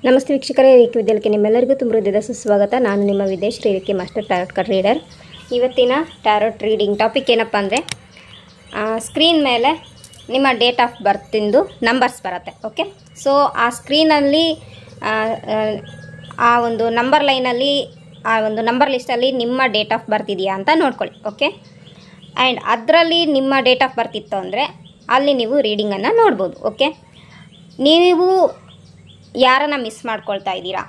ನಮಸ್ತೆ ವೀಕ್ಷಕರೇ, ರೇಖೆ ವಿದ್ಯಾಲಯಕ್ಕೆ ನಿಮ್ಮೆಲ್ಲರಿಗೂ ತುಂಬ ಹೃದಯದ ಸುಸ್ವಾಗತ. ನಾನು ನಿಮ್ಮ ವಿದೇಶ್ ರೇಖೆ ಮಾಸ್ಟರ್ ಟ್ಯಾರೋಟ್ ಕಾರ್ಡ್ ರೀಡರ್. ಇವತ್ತಿನ ಟ್ಯಾರೋಟ್ ರೀಡಿಂಗ್ ಟಾಪಿಕ್ ಏನಪ್ಪ ಅಂದರೆ, ಸ್ಕ್ರೀನ್ ಮೇಲೆ ನಿಮ್ಮ ಡೇಟ್ ಆಫ್ ಬರ್ತಿಂದು ನಂಬರ್ಸ್ ಬರುತ್ತೆ. ಓಕೆ, ಸೊ ಆ ಸ್ಕ್ರೀನಲ್ಲಿ ಆ ಒಂದು ನಂಬರ್ ಲೈನಲ್ಲಿ, ಆ ಒಂದು ನಂಬರ್ ಲಿಸ್ಟಲ್ಲಿ ನಿಮ್ಮ ಡೇಟ್ ಆಫ್ ಬರ್ತ್ ಇದೆಯಾ ಅಂತ ನೋಡ್ಕೊಳ್ಳಿ. ಓಕೆ, ಆ್ಯಂಡ್ ಅದರಲ್ಲಿ ನಿಮ್ಮ ಡೇಟ್ ಆಫ್ ಬರ್ತ್ ಇತ್ತು ಅಂದರೆ ಅಲ್ಲಿ ನೀವು ರೀಡಿಂಗನ್ನು ನೋಡ್ಬೋದು. ಓಕೆ, ನೀವು ಯಾರನ್ನ ಮಿಸ್ ಮಾಡ್ಕೊಳ್ತಾ ಇದ್ದೀರಾ,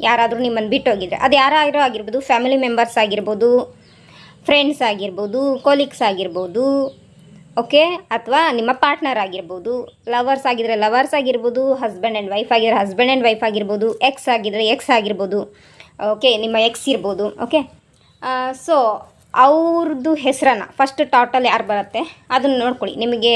ಯಾರಾದರೂ ನಿಮ್ಮನ್ನು ಬಿಟ್ಟೋಗಿದ್ರೆ, ಅದು ಯಾರಾದರೂ ಆಗಿರ್ಬೋದು, ಫ್ಯಾಮಿಲಿ ಮೆಂಬರ್ಸ್ ಆಗಿರ್ಬೋದು, ಫ್ರೆಂಡ್ಸ್ ಆಗಿರ್ಬೋದು, ಕೊಲೀಗ್ಸ್ ಆಗಿರ್ಬೋದು, ಓಕೆ, ಅಥವಾ ನಿಮ್ಮ ಪಾರ್ಟ್ನರ್ ಆಗಿರ್ಬೋದು, ಲವರ್ಸ್ ಆಗಿದ್ದರೆ ಲವರ್ಸ್ ಆಗಿರ್ಬೋದು, ಹಸ್ಬೆಂಡ್ ಆ್ಯಂಡ್ ವೈಫ್ ಆಗಿದ್ರೆ ಹಸ್ಬೆಂಡ್ ಆ್ಯಂಡ್ ವೈಫ್ ಆಗಿರ್ಬೋದು, ಎಕ್ಸ್ ಆಗಿದ್ದರೆ ಎಕ್ಸ್ ಆಗಿರ್ಬೋದು. ಓಕೆ, ನಿಮ್ಮ ಎಕ್ಸ್ ಇರ್ಬೋದು. ಓಕೆ, ಸೊ ಅವ್ರದ್ದು ಹೆಸರನ್ನು ಫಸ್ಟ್ ಟಾಟಲ್ ಯಾರು ಬರುತ್ತೆ ಅದನ್ನು ನೋಡ್ಕೊಳ್ಳಿ. ನಿಮಗೆ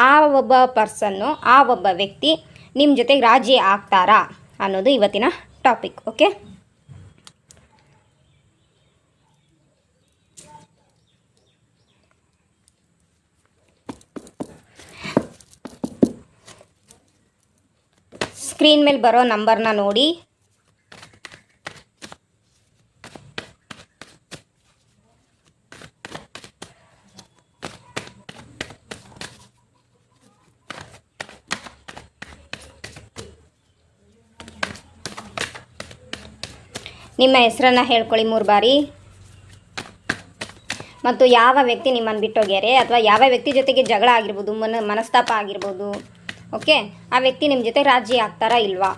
ಆ ಒಬ್ಬ ಪರ್ಸನ್ನು, ಆ ಒಬ್ಬ ವ್ಯಕ್ತಿ ನಿಮ್ಮ ಜೊತೆಗೆ ರಾಜಿ ಆಗ್ತಾರಾ ಅನ್ನೋದು ಇವತ್ತಿನ ಟಾಪಿಕ್. ಓಕೆ, ಸ್ಕ್ರೀನ್ ಮೇಲೆ ಬರೋ ನಂಬರ್ನ ನೋಡಿ. ನಿಮ್ಮ ಹೆಸರನ್ನು ಹೇಳ್ಕೊಳ್ಳಿ 3 ಬಾರಿ. ಮತ್ತು ಯಾವ ವ್ಯಕ್ತಿ ನಿಮ್ಮನ್ನು ಬಿಟ್ಟೋಗ್ಯಾರೆ ಅಥವಾ ಯಾವ ವ್ಯಕ್ತಿ ಜೊತೆಗೆ ಜಗಳ ಆಗಿರ್ಬೋದು, ಮನಸ್ತಾಪ ಆಗಿರ್ಬೋದು. ಓಕೆ, ಆ ವ್ಯಕ್ತಿ ನಿಮ್ಮ ಜೊತೆ ರಾಜಿ ಆಗ್ತಾರಾ ಇಲ್ವಾ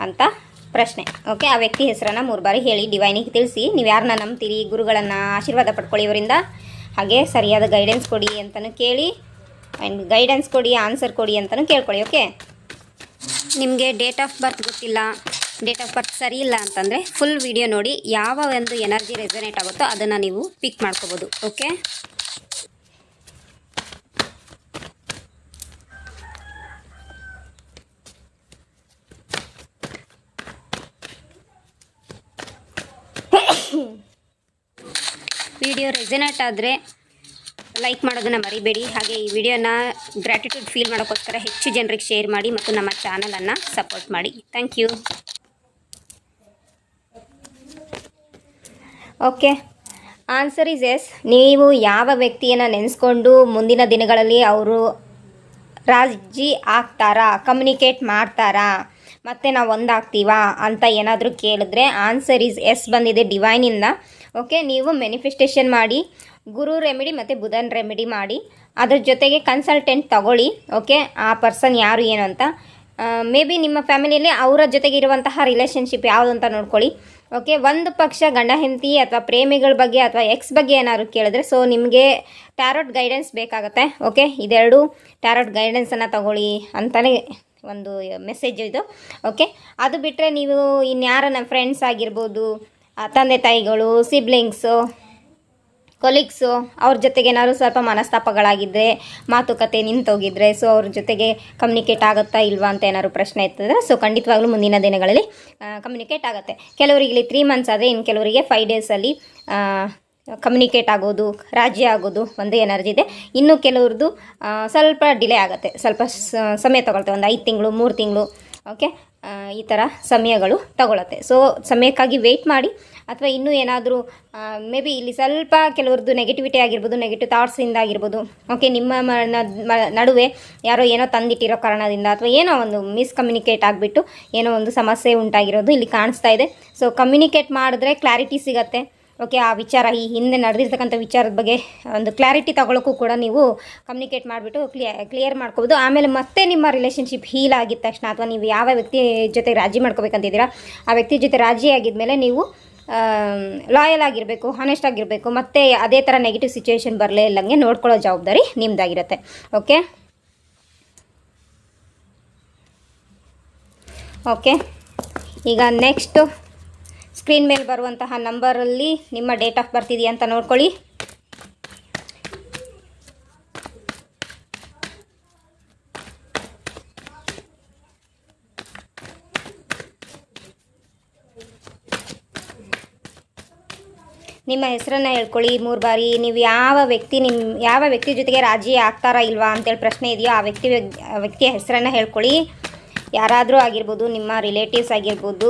ಅಂತ ಪ್ರಶ್ನೆ. ಓಕೆ, ಆ ವ್ಯಕ್ತಿ ಹೆಸರನ್ನು 3 ಬಾರಿ ಹೇಳಿ ಡಿವೈನಿಗೆ ತಿಳಿಸಿ. ನೀವು ಯಾರನ್ನ ನಂಬ್ತೀರಿ, ಗುರುಗಳನ್ನು ಆಶೀರ್ವಾದ ಪಡ್ಕೊಳ್ಳಿ ಇವರಿಂದ. ಹಾಗೆ ಸರಿಯಾದ ಗೈಡೆನ್ಸ್ ಕೊಡಿ ಅಂತಲೂ ಕೇಳಿ, ಆ್ಯಂಡ್ ಗೈಡೆನ್ಸ್ ಕೊಡಿ, ಆನ್ಸರ್ ಕೊಡಿ ಅಂತಲೂ ಕೇಳ್ಕೊಳ್ಳಿ. ಓಕೆ, ನಿಮಗೆ ಡೇಟ್ ಆಫ್ ಬರ್ತ್ ಗೊತ್ತಿಲ್ಲ, ಡೇಟ್ ಆಫ್ ಬರ್ತ್ ಸರಿ ಇಲ್ಲ ಅಂತಂದರೆ ಫುಲ್ ವಿಡಿಯೋ ನೋಡಿ. ಯಾವ ಒಂದು ಎನರ್ಜಿ ರೆಸನೇಟ್ ಆಗುತ್ತೋ ಅದನ್ನು ನೀವು ಪಿಕ್ ಮಾಡ್ಕೋಬೋದು. ಓಕೆ, ವಿಡಿಯೋ ರೆಸನೇಟ್ ಆದರೆ ಲೈಕ್ ಮಾಡೋದನ್ನು ಮರಿಬೇಡಿ. ಹಾಗೆ ಈ ವಿಡಿಯೋನ ಗ್ರ್ಯಾಟಿಟ್ಯೂಡ್ ಫೀಲ್ ಮಾಡೋಕ್ಕೋಸ್ಕರ ಹೆಚ್ಚು ಜನರಿಗೆ ಶೇರ್ ಮಾಡಿ ಮತ್ತು ನಮ್ಮ ಚಾನಲನ್ನು ಸಪೋರ್ಟ್ ಮಾಡಿ. Thank you. Okay, answer is S. ನೀವು ಯಾವ ವ್ಯಕ್ತಿಯನ್ನು ನೆನೆಸ್ಕೊಂಡು ಮುಂದಿನ ದಿನಗಳಲ್ಲಿ ಅವರು ರಾಜಿ ಆಗ್ತಾರಾ, ಕಮ್ಯುನಿಕೇಟ್ ಮಾಡ್ತಾರಾ, ಮತ್ತು ನಾವು ಒಂದಾಗ್ತೀವಾ ಅಂತ ಏನಾದರೂ ಕೇಳಿದ್ರೆ ಆನ್ಸರ್ ಈಸ್ ಎಸ್ ಬಂದಿದೆ ಡಿವೈನಿಂದ. ಓಕೆ, ನೀವು ಮ್ಯಾನಿಫೆಸ್ಟೇಷನ್ ಮಾಡಿ, ಗುರು ರೆಮಿಡಿ ಮತ್ತು ಬುಧನ್ ರೆಮಿಡಿ ಮಾಡಿ, ಅದ್ರ ಜೊತೆಗೆ ಕನ್ಸಲ್ಟೆಂಟ್ ತಗೊಳ್ಳಿ. ಓಕೆ, ಆ ಪರ್ಸನ್ ಯಾರು ಏನು ಅಂತ. ಮೇ ಬಿ ನಿಮ್ಮ ಫ್ಯಾಮಿಲಿಯಲ್ಲಿ ಅವರ ಜೊತೆಗೆ ಇರುವಂತಹ ರಿಲೇಷನ್ಶಿಪ್ ಯಾವುದು ಅಂತ ನೋಡ್ಕೊಳ್ಳಿ. ಓಕೆ, ಒಂದು ಪಕ್ಷ ಗಂಡ ಹೆಂಡತಿ ಅಥವಾ ಪ್ರೇಮಿಗಳ ಬಗ್ಗೆ ಅಥವಾ ಎಕ್ಸ್ ಬಗ್ಗೆ ಏನಾದ್ರು ಕೇಳಿದ್ರೆ ಸೊ ನಿಮಗೆ ಟ್ಯಾರೋಟ್ ಗೈಡೆನ್ಸ್ ಬೇಕಾಗುತ್ತೆ. ಓಕೆ, ಇದೆರಡು ಟ್ಯಾರೋಟ್ ಗೈಡೆನ್ಸನ್ನು ತಗೊಳ್ಳಿ ಅಂತಲೇ ಒಂದು ಮೆಸೇಜ್ ಇದು. ಓಕೆ, ಅದು ಬಿಟ್ಟರೆ ನೀವು ಇನ್ಯಾರನ್ನ ಫ್ರೆಂಡ್ಸ್ ಆಗಿರ್ಬೋದು, ತಂದೆ ತಾಯಿಗಳು, ಸಿಬ್ಲಿಂಗ್ಸು, ಕೊಲೀಗ್ಸು, ಅವ್ರ ಜೊತೆಗೆ ಏನಾದ್ರು ಸ್ವಲ್ಪ ಮನಸ್ತಾಪಗಳಾಗಿದ್ದರೆ, ಮಾತುಕತೆ ನಿಂತೋಗಿದ್ರೆ, ಸೊ ಅವ್ರ ಜೊತೆಗೆ ಕಮ್ಯುನಿಕೇಟ್ ಆಗುತ್ತಾ ಇಲ್ವಾ ಅಂತ ಏನಾದ್ರು ಪ್ರಶ್ನೆ ಇರ್ತದೆ. ಸೊ ಖಂಡಿತವಾಗ್ಲೂ ಮುಂದಿನ ದಿನಗಳಲ್ಲಿ ಕಮ್ಯುನಿಕೇಟ್ ಆಗುತ್ತೆ. ಕೆಲವರಿಗೆ ಇಲ್ಲಿ 3 ಮಂತ್ಸ್ ಆದರೆ, ಇನ್ನು ಕೆಲವರಿಗೆ 5 ಡೇಸಲ್ಲಿ ಕಮ್ಯುನಿಕೇಟ್ ಆಗೋದು, ರಾಜಿ ಆಗೋದು ಒಂದು ಎನರ್ಜಿ ಇದೆ. ಇನ್ನು ಕೆಲವ್ರದ್ದು ಸ್ವಲ್ಪ ಡಿಲೇ ಆಗುತ್ತೆ, ಸ್ವಲ್ಪ ಸಮಯ ತಗೊಳ್ತೆ, ಒಂದು 5 ತಿಂಗಳು, 3 ತಿಂಗಳು. ಓಕೆ, ಈ ಥರ ಸಮಯಗಳು ತಗೊಳುತ್ತೆ. ಸೊ ಸಮಯಕ್ಕಾಗಿ ವೆಯ್ಟ್ ಮಾಡಿ. ಅಥವಾ ಇನ್ನೂ ಏನಾದರೂ ಮೇ ಬಿ ಇಲ್ಲಿ ಸ್ವಲ್ಪ ಕೆಲವ್ರದ್ದು ನೆಗೆಟಿವಿಟಿ ಆಗಿರ್ಬೋದು, ನೆಗೆಟಿವ್ ಥಾಟ್ಸಿಂದ ಆಗಿರ್ಬೋದು. ಓಕೆ, ನಿಮ್ಮ ನಡುವೆ ಯಾರೋ ಏನೋ ತಂದಿಟ್ಟಿರೋ ಕಾರಣದಿಂದ ಅಥವಾ ಏನೋ ಒಂದು ಮಿಸ್ಕಮ್ಯುನಿಕೇಟ್ ಆಗಿಬಿಟ್ಟು ಏನೋ ಒಂದು ಸಮಸ್ಯೆ ಉಂಟಾಗಿರೋದು ಇಲ್ಲಿ ಕಾಣಿಸ್ತಾ ಇದೆ. ಸೊ ಕಮ್ಯುನಿಕೇಟ್ ಮಾಡಿದ್ರೆ ಕ್ಲಾರಿಟಿ ಸಿಗುತ್ತೆ. ಓಕೆ, ಆ ವಿಚಾರ, ಈ ಹಿಂದೆ ನಡೆದಿರ್ತಕ್ಕಂಥ ವಿಚಾರದ ಬಗ್ಗೆ ಒಂದು ಕ್ಲಾರಿಟಿ ತಗೊಳ್ಳೋಕ್ಕೂ ಕೂಡ ನೀವು ಕಮ್ಯುನಿಕೇಟ್ ಮಾಡಿಬಿಟ್ಟು ಕ್ಲಿಯರ್ ಮಾಡ್ಕೋಬೋದು. ಆಮೇಲೆ ಮತ್ತೆ ನಿಮ್ಮ ರಿಲೇಷನ್ಶಿಪ್ ಹೀಲ್ ಆಗಿದ ತಕ್ಷಣ ಅಥವಾ ನೀವು ಯಾವ ವ್ಯಕ್ತಿ ಜೊತೆ ರಾಜಿ ಮಾಡ್ಕೋಬೇಕಂತಿದ್ದೀರಾ ಆ ವ್ಯಕ್ತಿ ಜೊತೆ ರಾಜಿ ಆಗಿದ್ಮೇಲೆ ನೀವು ಲಾಯಲ್ ಆಗಿರಬೇಕು, ಹಾನೆಸ್ಟ್ ಆಗಿರಬೇಕು. ಮತ್ತು ಅದೇ ಥರ ನೆಗೆಟಿವ್ ಸಿಚುವೇಶನ್ ಬರಲೇ ಇಲ್ಲಂಗೆ ನೋಡ್ಕೊಳ್ಳೋ ಜವಾಬ್ದಾರಿ ನಿಮ್ಮದಾಗಿರುತ್ತೆ. ಓಕೆ, ಓಕೆ, ಈಗ ನೆಕ್ಸ್ಟು ಸ್ಕ್ರೀನ್ ಮೇಲೆ ಬರುವಂತಹ ನಂಬರಲ್ಲಿ ನಿಮ್ಮ ಡೇಟ್ ಆಫ್ ಬರ್ತ್ ಇದೆಯಾ ಅಂತ ನೋಡ್ಕೊಳ್ಳಿ. ನಿಮ್ಮ ಹೆಸರನ್ನು ಹೇಳ್ಕೊಳ್ಳಿ 3 ಬಾರಿ. ನೀವು ಯಾವ ವ್ಯಕ್ತಿ ಜೊತೆಗೆ ರಾಜಿ ಆಗ್ತಾರಾ ಇಲ್ವಾ ಅಂತೇಳಿ ಪ್ರಶ್ನೆ ಇದೆಯೋ ಆ ವ್ಯಕ್ತಿಯ ಹೆಸರನ್ನು ಹೇಳ್ಕೊಳ್ಳಿ. ಯಾರಾದರೂ ಆಗಿರ್ಬೋದು, ನಿಮ್ಮ ರಿಲೇಟಿವ್ಸ್ ಆಗಿರ್ಬೋದು,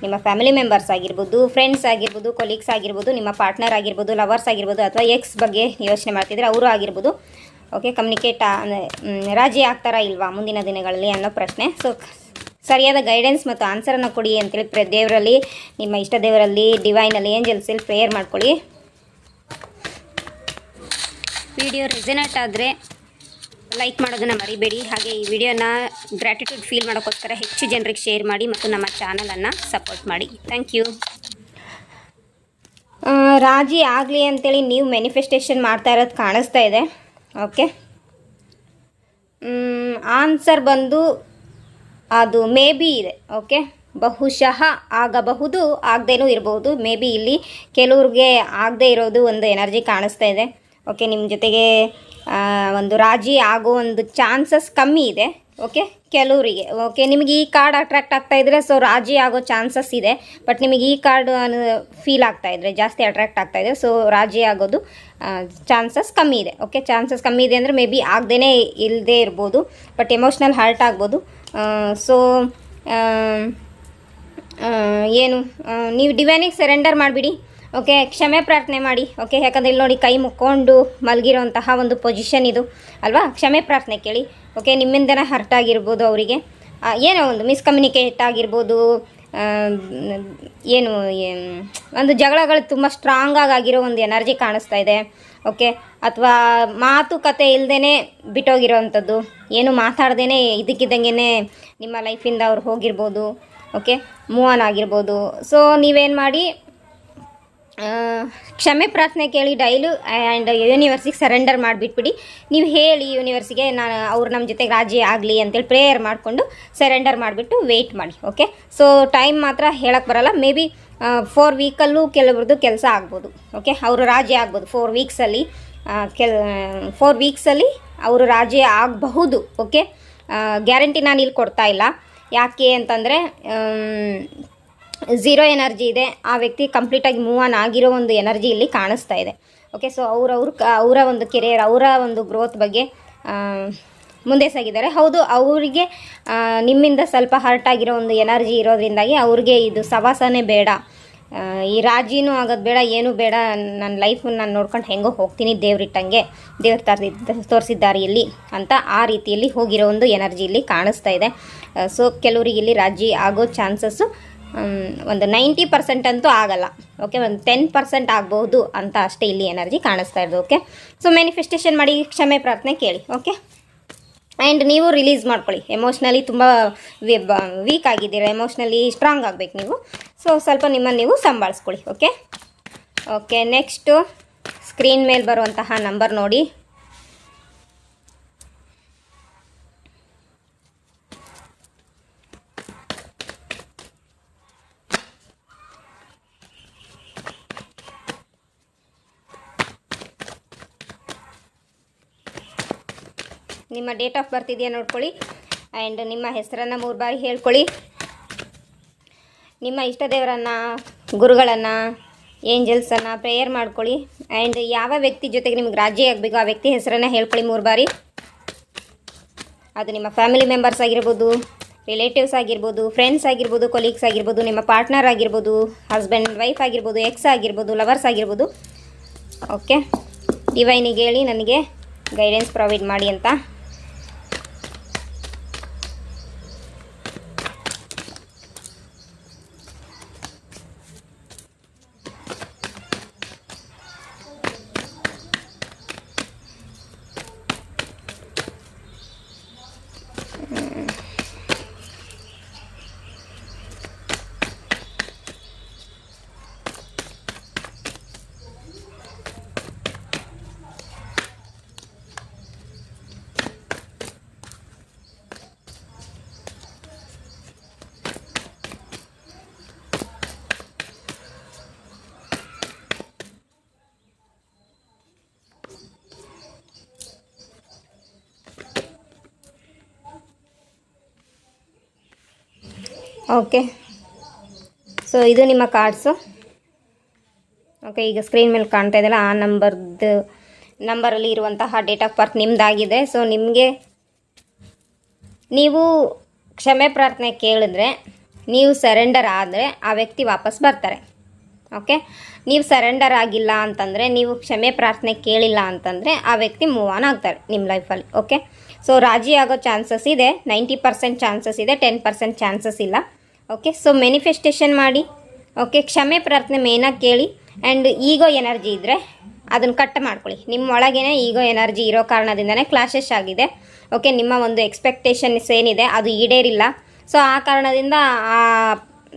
ನಿಮ್ಮ ಫ್ಯಾಮಿಲಿ ಮೆಂಬರ್ಸ್ ಆಗಿರ್ಬೋದು, ಫ್ರೆಂಡ್ಸ್ ಆಗಿರ್ಬೋದು, ಕೊಲೀಗ್ಸ್ ಆಗಿರ್ಬೋದು, ನಿಮ್ಮ ಪಾರ್ಟ್ನರ್ ಆಗಿರ್ಬೋದು, ಲವರ್ಸ್ ಆಗಿರ್ಬೋದು, ಅಥವಾ ಎಕ್ಸ್ ಬಗ್ಗೆ ಯೋಚನೆ ಮಾಡ್ತಿದ್ರೆ ಅವರು ಆಗಿರ್ಬೋದು. ಓಕೆ, ಕಮ್ಯುನಿಕೇಟ್ ರಾಜಿ ಆಗ್ತಾರಾ ಇಲ್ವಾ ಮುಂದಿನ ದಿನಗಳಲ್ಲಿ ಅನ್ನೋ ಪ್ರಶ್ನೆ. ಸೊ ಸರಿಯಾದ ಗೈಡೆನ್ಸ್ ಮತ್ತು ಆನ್ಸರನ್ನು ಕೊಡಿ ಅಂತೇಳಿ ದೇವರಲ್ಲಿ, ನಿಮ್ಮ ಇಷ್ಟ ದೇವರಲ್ಲಿ, ಡಿವೈನಲ್ಲಿ, ಏಂಜಲ್ಸಲ್ಲಿ ಪ್ರೇಯರ್ ಮಾಡ್ಕೊಳ್ಳಿ. ವಿಡಿಯೋ ರೆಸನೇಟ್ ಆದರೆ ಲೈಕ್ ಮಾಡೋದನ್ನು ಮರಿಬೇಡಿ. ಹಾಗೆ ಈ ವಿಡಿಯೋನ ಗ್ರ್ಯಾಟಿಟ್ಯೂಡ್ ಫೀಲ್ ಮಾಡೋಕ್ಕೋಸ್ಕರ ಹೆಚ್ಚು ಜನರಿಗೆ ಶೇರ್ ಮಾಡಿ ಮತ್ತು ನಮ್ಮ ಚಾನಲನ್ನು ಸಪೋರ್ಟ್ ಮಾಡಿ. Thank you. ರಾಜಿ ಆಗಲಿ ಅಂತೇಳಿ ನೀವು ಮ್ಯಾನಿಫೆಸ್ಟೇಷನ್ ಮಾಡ್ತಾ ಇರೋದು ಕಾಣಿಸ್ತಾ ಇದೆ. ಓಕೆ, ಆನ್ಸರ್ ಬಂದು ಅದು ಮೇ ಬಿ ಇದೆ. ಓಕೆ, ಬಹುಶಃ ಆಗಬಹುದು, ಆಗದೇನೂ ಇರಬಹುದು. ಮೇ ಬಿ ಇಲ್ಲಿ ಕೆಲವ್ರಿಗೆ ಆಗದೇ ಇರೋದು ಒಂದು ಎನರ್ಜಿ ಕಾಣಿಸ್ತಾ ಇದೆ. ಓಕೆ, ನಿಮ್ಮ ಜೊತೆಗೆ ಒಂದು ರಾಜಿ ಆಗೋ ಒಂದು ಚಾನ್ಸಸ್ ಕಮ್ಮಿ ಇದೆ. ಓಕೆ, ಕೆಲವರಿಗೆ. ಓಕೆ, ನಿಮಗೆ ಈ ಕಾರ್ಡ್ ಅಟ್ರಾಕ್ಟ್ ಆಗ್ತಾ ಇದ್ದರೆ ಸೊ ರಾಜಿ ಆಗೋ ಚಾನ್ಸಸ್ ಇದೆ. ಬಟ್ ನಿಮಗೆ ಈ ಕಾರ್ಡ್ ಫೀಲ್ ಆಗ್ತಾ ಇದ್ದರೆ, ಜಾಸ್ತಿ ಅಟ್ರಾಕ್ಟ್ ಆಗ್ತಾ ಇದೆ, ಸೊ ರಾಜಿ ಆಗೋದು ಚಾನ್ಸಸ್ ಕಮ್ಮಿ ಇದೆ. ಓಕೆ, ಚಾನ್ಸಸ್ ಕಮ್ಮಿ ಇದೆ ಅಂದರೆ ಮೇ ಬಿ ಆಗದೇ ಇಲ್ಲದೇ ಇರ್ಬೋದು, ಬಟ್ ಎಮೋಷ್ನಲ್ ಹರ್ಟ್ ಆಗ್ಬೋದು. ಸೊ ಏನು, ನೀವು ಡಿವೈನಿಗೆ ಸರೆಂಡರ್ ಮಾಡಿಬಿಡಿ. ಓಕೆ, ಕ್ಷಮೆ ಪ್ರಾರ್ಥನೆ ಮಾಡಿ. ಓಕೆ, ಯಾಕಂದರೆ ಇಲ್ಲಿ ನೋಡಿ, ಕೈ ಮುಕ್ಕೊಂಡು ಮಲಗಿರೋಂತಹ ಒಂದು ಪೊಸಿಷನ್ ಇದು ಅಲ್ವಾ. ಕ್ಷಮೆ ಪ್ರಾರ್ಥನೆ ಕೇಳಿ. ಓಕೆ, ನಿಮ್ಮಿಂದನೇ ಹರ್ಟ್ ಆಗಿರ್ಬೋದು, ಅವರಿಗೆ ಏನೋ ಒಂದು ಮಿಸ್ಕಮ್ಯುನಿಕೇಟ್ ಆಗಿರ್ಬೋದು, ಏನು ಒಂದು ಜಗಳಗಳು ತುಂಬ ಸ್ಟ್ರಾಂಗಾಗಿ ಆಗಿರೋ ಒಂದು ಎನರ್ಜಿ ಕಾಣಿಸ್ತಾ ಇದೆ. ಓಕೆ, ಅಥವಾ ಮಾತುಕತೆ ಇಲ್ಲದೇ ಬಿಟ್ಟೋಗಿರೋ ಅಂಥದ್ದು, ಏನು ಮಾತಾಡ್ದೇ ಇದಕ್ಕಿದ್ದಂಗೆ ನಿಮ್ಮ ಲೈಫಿಂದ ಅವ್ರು ಹೋಗಿರ್ಬೋದು. ಓಕೆ, ಮೂವ್ ಆನ್ ಆಗಿರ್ಬೋದು. ಸೊ ನೀವೇನು ಮಾಡಿ, ಕ್ಷಮೆ ಪ್ರಾರ್ಥನೆ ಕೇಳಿ ಡೈಲಿ, ಆ್ಯಂಡ್ ಯೂನಿವರ್ಸಿಗೆ ಸರೆಂಡರ್ ಮಾಡಿಬಿಟ್ಬಿಡಿ. ನೀವು ಹೇಳಿ ಯೂನಿವರ್ಸಿಗೆ, ಅವ್ರು ನಮ್ಮ ಜೊತೆಗೆ ರಾಜಿ ಆಗಲಿ ಅಂತೇಳಿ ಪ್ರೇಯರ್ ಮಾಡಿಕೊಂಡು ಸರೆಂಡರ್ ಮಾಡಿಬಿಟ್ಟು ವೆಯ್ಟ್ ಮಾಡಿ. ಓಕೆ, ಸೊ ಟೈಮ್ ಮಾತ್ರ ಹೇಳಕ್ಕೆ ಬರಲ್ಲ. ಮೇ ಬಿ 4 ವೀಕಲ್ಲೂ ಕೆಲವ್ರದ್ದು ಕೆಲಸ ಆಗ್ಬೋದು. ಓಕೆ, ಅವರು ರಾಜಿ ಆಗ್ಬೋದು 4 ವೀಕ್ಸಲ್ಲಿ. 4 ವೀಕ್ಸಲ್ಲಿ ಅವರು ರಾಜಿ ಆಗಬಹುದು. ಓಕೆ, ಗ್ಯಾರಂಟಿ ನಾನು ಇಲ್ಲಿ ಕೊಡ್ತಾ ಇಲ್ಲ. ಯಾಕೆ ಅಂತಂದರೆ 0 ಎನರ್ಜಿ ಇದೆ. ಆ ವ್ಯಕ್ತಿ ಕಂಪ್ಲೀಟಾಗಿ ಮೂವ್ ಆನ್ ಆಗಿರೋ ಒಂದು ಎನರ್ಜಿ ಇಲ್ಲಿ ಕಾಣಿಸ್ತಾ ಇದೆ. ಓಕೆ, ಸೊ ಅವರ ಒಂದು ಕೆರಿಯರ್, ಅವರ ಒಂದು ಗ್ರೋತ್ ಬಗ್ಗೆ ಮುಂದೆ ಸಾಗಿದ್ದಾರೆ. ಹೌದು, ಅವರಿಗೆ ನಿಮ್ಮಿಂದ ಸ್ವಲ್ಪ ಹರ್ಟ್ ಆಗಿರೋ ಒಂದು ಎನರ್ಜಿ ಇರೋದ್ರಿಂದಾಗಿ ಅವ್ರಿಗೆ ಇದು ಸವಾಸನೇ ಬೇಡ, ಈ ರಾಜಿನೂ ಆಗೋದು ಬೇಡ, ಏನೂ ಬೇಡ, ನನ್ನ ಲೈಫನ್ನು ನಾನು ನೋಡ್ಕೊಂಡು ಹೆಂಗೋ ಹೋಗ್ತೀನಿ, ದೇವ್ರಿಟ್ಟಂಗೆ, ದೇವ್ರು ತೋರಿಸಿದ್ದಾರೆ ಇಲ್ಲಿ ಅಂತ ಆ ರೀತಿಯಲ್ಲಿ ಹೋಗಿರೋ ಒಂದು ಎನರ್ಜಿ ಇಲ್ಲಿ ಕಾಣಿಸ್ತಾ ಇದೆ. ಸೊ ಕೆಲವರಿಗೆ ಇಲ್ಲಿ ರಾಜಿ ಆಗೋ ಚಾನ್ಸಸ್ಸು ಒಂದು 90% ಅಂತೂ ಆಗಲ್ಲ. ಓಕೆ, ಒಂದು 10% ಆಗಬಹುದು ಅಂತ ಅಷ್ಟೇ ಇಲ್ಲಿ ಎನರ್ಜಿ ಕಾಣಿಸ್ತಾ ಇರೋದು. ಓಕೆ, ಸೊ ಮ್ಯಾನಿಫೆಸ್ಟೇಷನ್ ಮಾಡಿ, ಕ್ಷಮೆ ಪ್ರಾರ್ಥನೆ ಕೇಳಿ. ಓಕೆ, ಆ್ಯಂಡ್ ನೀವು ರಿಲೀಸ್ ಮಾಡ್ಕೊಳ್ಳಿ. ಎಮೋಷ್ನಲಿ ತುಂಬ ವೀಕ್ ಆಗಿದ್ದೀರಾ, ಎಮೋಷ್ನಲಿ ಸ್ಟ್ರಾಂಗ್ ಆಗಬೇಕು ನೀವು. ಸೊ ಸ್ವಲ್ಪ ನಿಮ್ಮನ್ನು ನೀವು ಸಂಭಾಳಿಸ್ಕೊಳ್ಳಿ. ಓಕೆ, ಓಕೆ, ನೆಕ್ಸ್ಟು ಸ್ಕ್ರೀನ್ ಮೇಲೆ ಬರುವಂತಹ ನಂಬರ್ ನೋಡಿ. ನಿಮ್ಮ ಡೇಟ್ ಆಫ್ ಬರ್ತ್ ಇದೆಯಾ ನೋಡ್ಕೊಳ್ಳಿ. ಆ್ಯಂಡ್ ನಿಮ್ಮ ಹೆಸರನ್ನು 3 ಬಾರಿ ಹೇಳ್ಕೊಳ್ಳಿ. ನಿಮ್ಮ ಇಷ್ಟ ದೇವರನ್ನು, ಗುರುಗಳನ್ನು, ಏಂಜಲ್ಸನ್ನು ಪ್ರೇಯರ್ ಮಾಡ್ಕೊಳ್ಳಿ. ಆ್ಯಂಡ್ ಯಾವ ವ್ಯಕ್ತಿ ಜೊತೆಗೆ ನಿಮ್ಗೆ ರಾಜಿ ಆಗಬೇಕು ಆ ವ್ಯಕ್ತಿ ಹೆಸರನ್ನು ಹೇಳ್ಕೊಳ್ಳಿ 3 ಬಾರಿ. ಅದು ನಿಮ್ಮ ಫ್ಯಾಮಿಲಿ ಮೆಂಬರ್ಸ್ ಆಗಿರ್ಬೋದು, ರಿಲೇಟಿವ್ಸ್ ಆಗಿರ್ಬೋದು, ಫ್ರೆಂಡ್ಸ್ ಆಗಿರ್ಬೋದು, ಕೊಲೀಗ್ಸ್ ಆಗಿರ್ಬೋದು, ನಿಮ್ಮ ಪಾರ್ಟ್ನರ್ ಆಗಿರ್ಬೋದು, ಹಸ್ಬೆಂಡ್ ವೈಫ್ ಆಗಿರ್ಬೋದು, ಎಕ್ಸ್ ಆಗಿರ್ಬೋದು, ಲವರ್ಸ್ ಆಗಿರ್ಬೋದು. ಓಕೆ, ಡಿವೈನಿಗೆ ಹೇಳಿ ನನಗೆ ಗೈಡೆನ್ಸ್ ಪ್ರೊವೈಡ್ ಮಾಡಿ ಅಂತ. ಓಕೆ, ಸೊ ಇದು ನಿಮ್ಮ ಕಾರ್ಡ್ಸು. ಓಕೆ, ಈಗ ಸ್ಕ್ರೀನ್ ಮೇಲೆ ಕಾಣ್ತಾ ಇದೆಯಲ್ಲ ಆ ನಂಬರಲ್ಲಿ ಇರುವಂತಹ ಡೇಟ್ ಆಫ್ ಬರ್ತ್ ನಿಮ್ಮದಾಗಿದೆ. ಸೊ ನಿಮಗೆ ನೀವು ಕ್ಷಮೆ ಪ್ರಾರ್ಥನೆ ಕೇಳಿದ್ರೆ ನೀವು ಸರೆಂಡರ್ ಆದರೆ ಆ ವ್ಯಕ್ತಿ ವಾಪಸ್ ಬರ್ತಾರೆ. ಓಕೆ, ನೀವು ಸರೆಂಡರ್ ಆಗಿಲ್ಲ ಅಂತಂದರೆ, ನೀವು ಕ್ಷಮೆ ಪ್ರಾರ್ಥನೆ ಕೇಳಿಲ್ಲ ಅಂತಂದರೆ ಆ ವ್ಯಕ್ತಿ ಮೂವ್ ಆನ್ ಆಗ್ತಾರೆ ನಿಮ್ಮ ಲೈಫಲ್ಲಿ. ಓಕೆ, ಸೊ ರಾಜಿ ಆಗೋ ಚಾನ್ಸಸ್ ಇದೆ, 90% ಚಾನ್ಸಸ್ ಇದೆ, 10% ಚಾನ್ಸಸ್ ಇಲ್ಲ. ಓಕೆ, ಸೊ ಮ್ಯಾನಿಫೆಸ್ಟೇಷನ್ ಮಾಡಿ. ಓಕೆ, ಕ್ಷಮೆ ಪ್ರಾರ್ಥನೆ ಮೇನಾಗಿ ಕೇಳಿ. ಆ್ಯಂಡ್ ಈಗೋ ಎನರ್ಜಿ ಇದ್ದರೆ ಅದನ್ನು ಕಟ್ ಮಾಡ್ಕೊಳ್ಳಿ. ನಿಮ್ಮ ಒಳಗೇನೆ ಈಗೋ ಎನರ್ಜಿ ಇರೋ ಕಾರಣದಿಂದನೇ ಕ್ಲಾಶಸ್ ಆಗಿದೆ. ಓಕೆ, ನಿಮ್ಮ ಒಂದು ಎಕ್ಸ್ಪೆಕ್ಟೇಷನ್ಸ್ ಏನಿದೆ ಅದು ಈಡೇರಿಲ್ಲ. ಸೊ ಆ ಕಾರಣದಿಂದ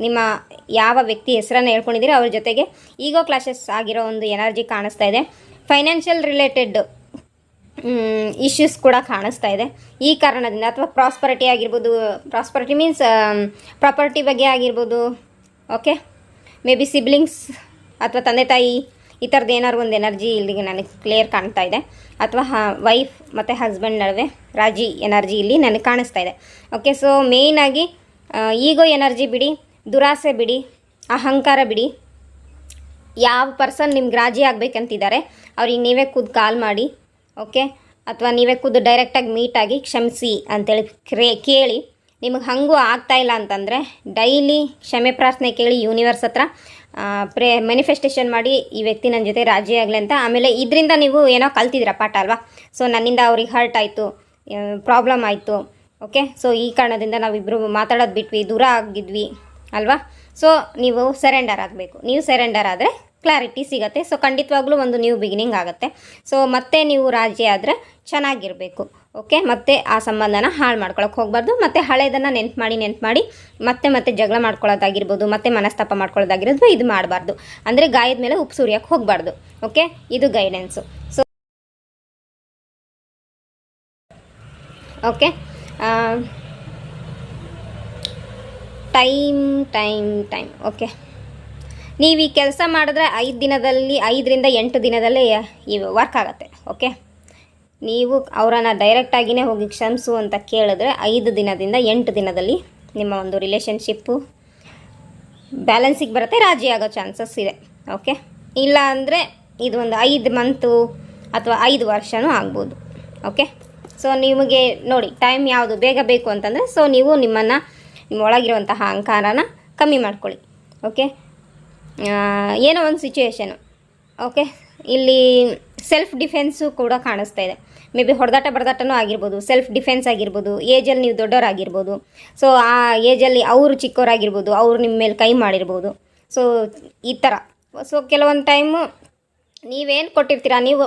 ನಿಮ್ಮ ಯಾವ ವ್ಯಕ್ತಿ ಹೆಸರನ್ನು ಹೇಳ್ಕೊಂಡಿದ್ದೀರಿ ಅವ್ರ ಜೊತೆಗೆ ಈಗೋ ಕ್ಲಾಶಸ್ ಆಗಿರೋ ಒಂದು ಎನರ್ಜಿ ಕಾಣಿಸ್ತಾ ಇದೆ. ಫೈನಾನ್ಷಿಯಲ್ ರಿಲೇಟೆಡ್ ಇಶ್ಯೂಸ್ ಕೂಡ ಕಾಣಿಸ್ತಾ ಇದೆ. ಈ ಕಾರಣದಿಂದ ಅಥವಾ ಪ್ರಾಸ್ಪರಿಟಿ ಆಗಿರ್ಬೋದು, ಪ್ರಾಸ್ಪರಿಟಿ ಮೀನ್ಸ್ ಪ್ರಾಪರ್ಟಿ ಬಗ್ಗೆ ಆಗಿರ್ಬೋದು. ಓಕೆ, ಮೇ ಬಿ ಸಿಬ್ಲಿಂಗ್ಸ್ ಅಥವಾ ತಂದೆ ತಾಯಿ ಈ ಥರದ್ದು ಏನಾದ್ರು ಒಂದು ಎನರ್ಜಿ ಇಲ್ಲಿಗೆ ನನಗೆ ಕ್ಲಿಯರ್ ಕಾಣ್ತಾ ಇದೆ. ಅಥವಾ ವೈಫ್ ಮತ್ತು ಹಸ್ಬೆಂಡ್ ನಡುವೆ ರಾಜಿ ಎನರ್ಜಿ ಇಲ್ಲಿ ನನಗೆ ಕಾಣಿಸ್ತಾ ಇದೆ. ಓಕೆ, ಸೊ ಮೇಯ್ನಾಗಿ ಈಗೋ ಎನರ್ಜಿ ಬಿಡಿ, ದುರಾಸೆ ಬಿಡಿ, ಅಹಂಕಾರ ಬಿಡಿ. ಯಾವ ಪರ್ಸನ್ ನಿಮ್ಗೆ ರಾಜಿ ಆಗಬೇಕಂತಿದ್ದಾರೆ ಅವ್ರಿಗೆ ನೀವೇ ಖುದ್ದು ಕಾಲ್ ಮಾಡಿ. ಓಕೆ, ಅಥವಾ ನೀವೇ ಖುದ್ದು ಡೈರೆಕ್ಟಾಗಿ ಮೀಟಾಗಿ ಕ್ಷಮಿಸಿ ಅಂತೇಳಿ ಕೇಳಿ. ನಿಮಗೆ ಹಾಗೂ ಆಗ್ತಾಯಿಲ್ಲ ಅಂತಂದರೆ ಡೈಲಿ ಕ್ಷಮೆ ಪ್ರಾರ್ಥನೆ ಕೇಳಿ ಯೂನಿವರ್ಸ್ ಹತ್ರ ಮ್ಯಾನಿಫೆಸ್ಟೇಷನ್ ಮಾಡಿ, ಈ ವ್ಯಕ್ತಿ ನನ್ನ ಜೊತೆ ರಾಜಿ ಆಗಲಿ ಅಂತ. ಆಮೇಲೆ ಇದರಿಂದ ನೀವು ಏನೋ ಕಲ್ತಿದ್ದೀರ ಪಾಠ ಅಲ್ವಾ. ಸೊ ನನ್ನಿಂದ ಅವ್ರಿಗೆ ಹರ್ಟ್ ಆಯಿತು, ಪ್ರಾಬ್ಲಮ್ ಆಯಿತು. ಓಕೆ, ಸೊ ಈ ಕಾರಣದಿಂದ ನಾವಿಬ್ಬರು ಮಾತಾಡೋದು ಬಿಟ್ವಿ, ದೂರ ಆಗಿದ್ವಿ ಅಲ್ವಾ. ಸೊ ನೀವು ಸರೆಂಡರ್ ಆಗಬೇಕು. ನೀವು ಸರೆಂಡರ್ ಆದರೆ ಕ್ಲಾರಿಟಿ ಸಿಗುತ್ತೆ. ಸೊ ಖಂಡಿತವಾಗ್ಲೂ ಒಂದು ನ್ಯೂ ಬಿಗಿನಿಂಗ್ ಆಗುತ್ತೆ. ಸೊ ಮತ್ತೆ ನೀವು ರಾಜಿ ಆದರೆ ಚೆನ್ನಾಗಿರಬೇಕು. ಓಕೆ, ಮತ್ತೆ ಆ ಸಂಬಂಧನ ಹಾಳು ಮಾಡ್ಕೊಳಕ್ಕೆ ಹೋಗಬಾರ್ದು. ಮತ್ತು ಹಳೆಯದನ್ನು ನೆನ್ಪು ಮಾಡಿ ಮತ್ತೆ ಜಗಳ ಮಾಡ್ಕೊಳ್ಳೋದಾಗಿರ್ಬೋದು, ಮತ್ತೆ ಮನಸ್ತಾಪ ಮಾಡ್ಕೊಳ್ಳೋದಾಗಿರೋದು ಇದು ಮಾಡಬಾರ್ದು. ಅಂದರೆ ಗಾಯದ ಮೇಲೆ ಉಪ್ಪು ಸುರಿಯೋಕ್ಕೆ ಹೋಗಬಾರ್ದು. ಓಕೆ, ಇದು guidance. So okay, time. Okay, ನೀವು ಈ ಕೆಲಸ ಮಾಡಿದ್ರೆ 5ರಿಂದ 8 ದಿನದಲ್ಲೇ ಈ ವರ್ಕ್ ಆಗುತ್ತೆ. ಓಕೆ, ನೀವು ಅವರನ್ನು ಡೈರೆಕ್ಟಾಗಿಯೇ ಹೋಗಿ ಕ್ಷಮಿಸು ಅಂತ ಕೇಳಿದ್ರೆ 5 ದಿನದಿಂದ 8 ದಿನದಲ್ಲಿ ನಿಮ್ಮ ಒಂದು ರಿಲೇಷನ್ಶಿಪ್ಪು ಬ್ಯಾಲೆನ್ಸಿಗೆ ಬರುತ್ತೆ, ರಾಜಿ ಆಗೋ ಚಾನ್ಸಸ್ ಇದೆ. ಓಕೆ, ಇಲ್ಲ ಅಂದರೆ ಇದು ಒಂದು 5 ಮಂತು ಅಥವಾ 5 ವರ್ಷವೂ ಆಗ್ಬೋದು. ಓಕೆ, ಸೊ ನಿಮಗೆ ನೋಡಿ ಟೈಮ್ ಯಾವುದು ಬೇಗ ಬೇಕು ಅಂತಂದರೆ, ಸೊ ನೀವು ನಿಮ್ಮ ಒಳಗಿರುವಂತಹ ಅಹಂಕಾರನ ಕಮ್ಮಿ ಮಾಡ್ಕೊಳ್ಳಿ. ಓಕೆ, ಏನೋ ಒಂದು ಸಿಚುವೇಶನು. ಓಕೆ, ಇಲ್ಲಿ ಸೆಲ್ಫ್ ಡಿಫೆನ್ಸು ಕೂಡ ಕಾಣಿಸ್ತಾ ಇದೆ. ಮೇ ಬಿ ಹೊಡೆದಾಟ ಬಡದಾಟನೂ ಆಗಿರ್ಬೋದು, ಸೆಲ್ಫ್ ಡಿಫೆನ್ಸ್ ಆಗಿರ್ಬೋದು, ಏಜಲ್ಲಿ ನೀವು ದೊಡ್ಡವರಾಗಿರ್ಬೋದು. ಸೊ ಆ ಏಜಲ್ಲಿ ಅವರು ಚಿಕ್ಕವರಾಗಿರ್ಬೋದು, ಅವರು ನಿಮ್ಮ ಮೇಲೆ ಕೈ ಮಾಡಿರ್ಬೋದು. ಸೊ ಈ ಥರ. ಸೊ ಕೆಲವೊಂದು ಟೈಮು ನೀವೇನು ಕೊಟ್ಟಿರ್ತೀರ, ನೀವು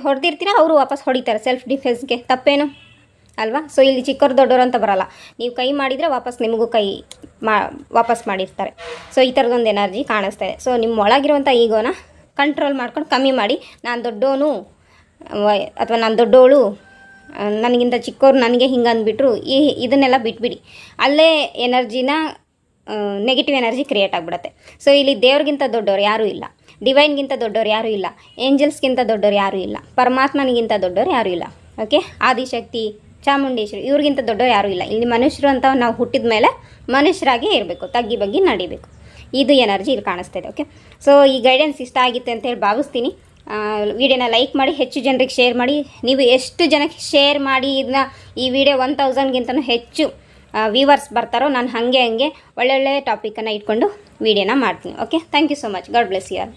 ಹೊಡೆದಿರ್ತೀರ, ಅವರು ವಾಪಸ್ ಹೊಡಿತಾರೆ ಸೆಲ್ಫ್ ಡಿಫೆನ್ಸ್ಗೆ. ತಪ್ಪೇನು ಅಲ್ವಾ. ಸೊ ಇಲ್ಲಿ ಚಿಕ್ಕವ್ರು ದೊಡ್ಡವರು ಅಂತ ಬರೋಲ್ಲ. ನೀವು ಕೈ ಮಾಡಿದರೆ ವಾಪಸ್ ನಿಮಗೂ ಕೈ ವಾಪಸ್ ಮಾಡಿರ್ತಾರೆ. ಸೊ ಈ ಥರದೊಂದು ಎನರ್ಜಿ ಕಾಣಿಸ್ತಾ ಇದೆ. ಸೊ ನಿಮ್ಮ ಒಳಗಿರುವಂಥ ಈಗೋನ ಕಂಟ್ರೋಲ್ ಮಾಡ್ಕೊಂಡು ಕಮ್ಮಿ ಮಾಡಿ. ನಾನು ದೊಡ್ಡವನು ಅಥವಾ ನಾನು ದೊಡ್ಡವಳು, ನನಗಿಂತ ಚಿಕ್ಕವ್ರು ನನಗೆ ಹಿಂಗೆ ಅಂದ್ಬಿಟ್ರು, ಇದನ್ನೆಲ್ಲ ಬಿಟ್ಬಿಡಿ. ಅಲ್ಲೇ ಎನರ್ಜಿನ ನೆಗೆಟಿವ್ ಎನರ್ಜಿ ಕ್ರಿಯೇಟ್ ಆಗಿಬಿಡುತ್ತೆ. ಸೊ ಇಲ್ಲಿ ದೇವ್ರಿಗಿಂತ ದೊಡ್ಡವ್ರು ಯಾರೂ ಇಲ್ಲ, ಡಿವೈನ್ಗಿಂತ ದೊಡ್ಡವ್ರು ಯಾರೂ ಇಲ್ಲ, ಏಂಜಲ್ಸ್ಗಿಂತ ದೊಡ್ಡವ್ರು ಯಾರೂ ಇಲ್ಲ, ಪರಮಾತ್ಮನಿಗಿಂತ ದೊಡ್ಡವ್ರು ಯಾರೂ ಇಲ್ಲ. ಓಕೆ, ಆದಿಶಕ್ತಿ, ಚಾಮುಂಡೇಶ್ವರಿ ಇವ್ರಿಗಿಂತ ದೊಡ್ಡವ್ರು ಯಾರೂ ಇಲ್ಲ. ಇಲ್ಲಿ ಮನುಷ್ಯರು ಅಂತ ನಾವು ಹುಟ್ಟಿದ ಮೇಲೆ ಮನುಷ್ಯರಾಗಿ ಇರಬೇಕು, ತಗ್ಗಿ ಬಗ್ಗಿ ನಡಿಬೇಕು. ಇದು ಎನರ್ಜಿ ಇಲ್ಲಿ ಕಾಣಿಸ್ತಾ ಇದೆ. ಓಕೆ, ಸೊ ಈ ಗೈಡೆನ್ಸ್ ಇಷ್ಟ ಆಗಿತ್ತು ಅಂತೇಳಿ ಭಾವಿಸ್ತೀನಿ. ವಿಡಿಯೋನ ಲೈಕ್ ಮಾಡಿ, ಹೆಚ್ಚು ಜನರಿಗೆ ಶೇರ್ ಮಾಡಿ. ನೀವು ಎಷ್ಟು ಜನಕ್ಕೆ ಶೇರ್ ಮಾಡಿ ಈ ವಿಡಿಯೋ 1000ಗಿಂತನೂ ಹೆಚ್ಚು ವ್ಯೂವರ್ಸ್ ಬರ್ತಾರೋ, ನಾನು ಹಾಗೆ ಒಳ್ಳೊಳ್ಳೆ ಟಾಪಿಕನ್ನು ಇಟ್ಕೊಂಡು ವಿಡಿಯೋನ ಮಾಡ್ತೀನಿ. Okay, thank you so much. God bless you all.